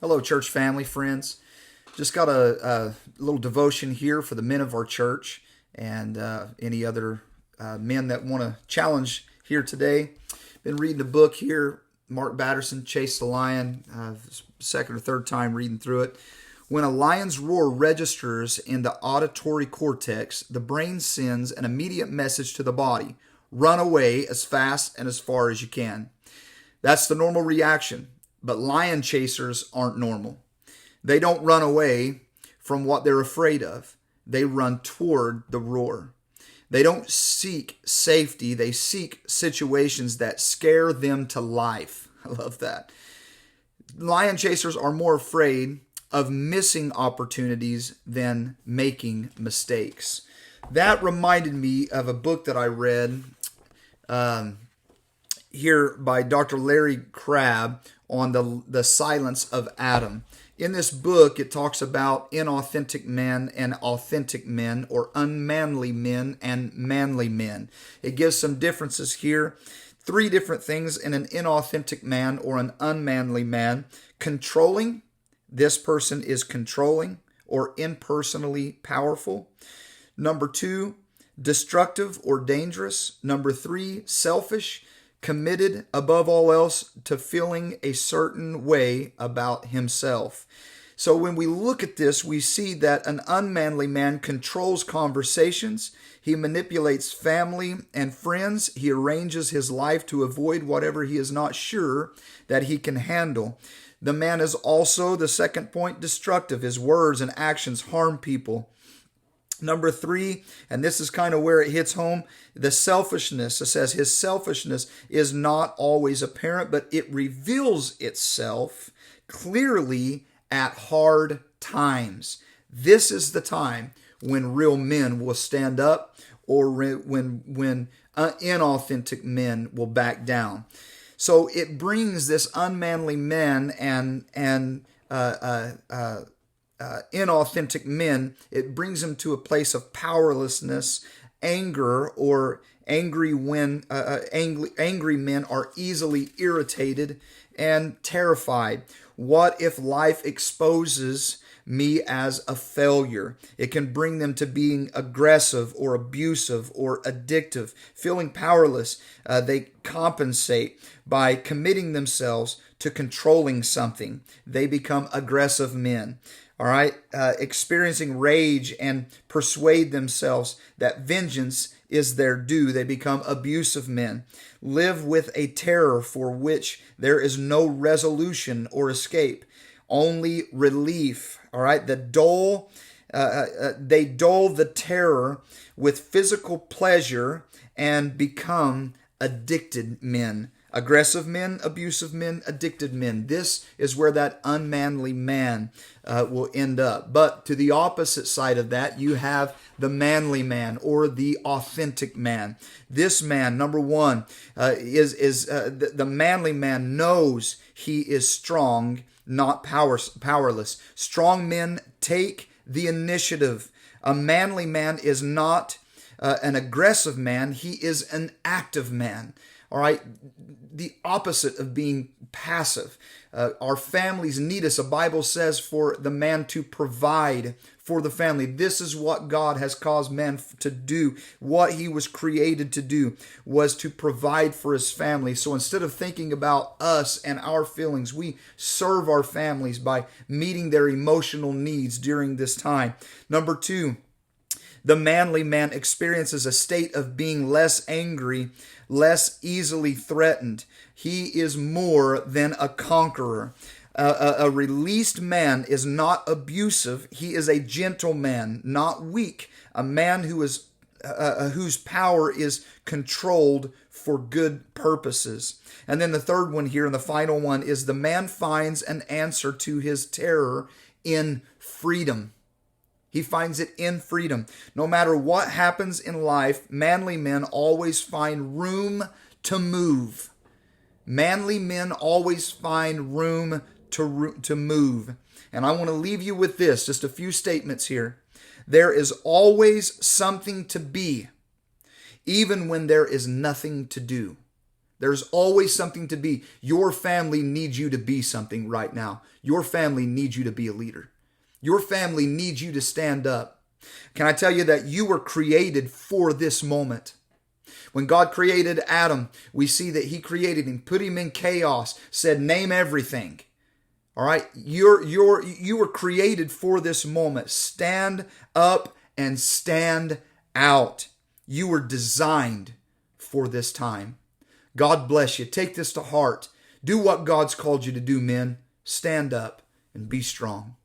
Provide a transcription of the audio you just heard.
Hello, church family, friends. Just got a little devotion here for the men of our church and any other men that want to challenge here today. Been reading a book here, Mark Batterson, Chase the Lion, second or third time reading through it. When a lion's roar registers in the auditory cortex, the brain sends an immediate message to the body: run away as fast and as far as you can. That's the normal reaction. But lion chasers aren't normal. They don't run away from what they're afraid of. They run toward the roar. They don't seek safety. They seek situations that scare them to life. I love that. Lion chasers are more afraid of missing opportunities than making mistakes. That reminded me of a book that I read here by Dr. Larry Crabb on the silence of Adam. In this book, it talks about inauthentic men and authentic men, or unmanly men and manly men. It gives some differences here. 3 different things in an inauthentic man or an unmanly man. Controlling. This person is controlling or impersonally powerful. Number 2, destructive or dangerous. Number 3, selfish, committed above all else to feeling a certain way about himself. So when we look at this, we see that an unmanly man controls conversations. He manipulates family and friends. He arranges his life to avoid whatever he is not sure that he can handle. The man is also, the second point, destructive. His words and actions harm people. Number 3, and this is kind of where it hits home, the selfishness. It says his selfishness is not always apparent, but it reveals itself clearly at hard times. This is the time when real men will stand up, or when inauthentic men will back down. So it brings this unmanly men and inauthentic men, it brings them to a place of powerlessness, anger, or angry when angry men are easily irritated and terrified. What if life exposes me as a failure? It can bring them to being aggressive or abusive or addictive, feeling powerless. They compensate by committing themselves to controlling something. They become aggressive men. All right, experiencing rage and persuade themselves that vengeance is their due. They become abusive men. Live with a terror for which there is no resolution or escape, only relief. All right, they dull the terror with physical pleasure and become addicted men. Aggressive men, abusive men, addicted men. This is where that unmanly man will end up. But to the opposite side of that, you have the manly man or the authentic man. This man, number 1, the manly man knows he is strong, not powerless. Strong men take the initiative. A manly man is not an aggressive man. He is an active man. All right, the opposite of being passive. Our families need us. The Bible says for the man to provide for the family. This is what God has caused man to do. What he was created to do was to provide for his family. So instead of thinking about us and our feelings, we serve our families by meeting their emotional needs during this time. Number 2, the manly man experiences a state of being less angry, less easily threatened. He is more than a conqueror. A released man is not abusive. He is a gentle man, not weak. A man whose power is controlled for good purposes. And then the third one here, and the final one, is the man finds an answer to his terror in freedom. He finds it in freedom. No matter what happens in life, manly men always find room to move. Manly men always find room to move. And I want to leave you with this, just a few statements here. There is always something to be, even when there is nothing to do. There's always something to be. Your family needs you to be something right now. Your family needs you to be a leader. Your family needs you to stand up. Can I tell you that you were created for this moment? When God created Adam, we see that he created him, put him in chaos, said, name everything. All right. You were created for this moment. Stand up and stand out. You were designed for this time. God bless you. Take this to heart. Do what God's called you to do, men. Stand up and be strong.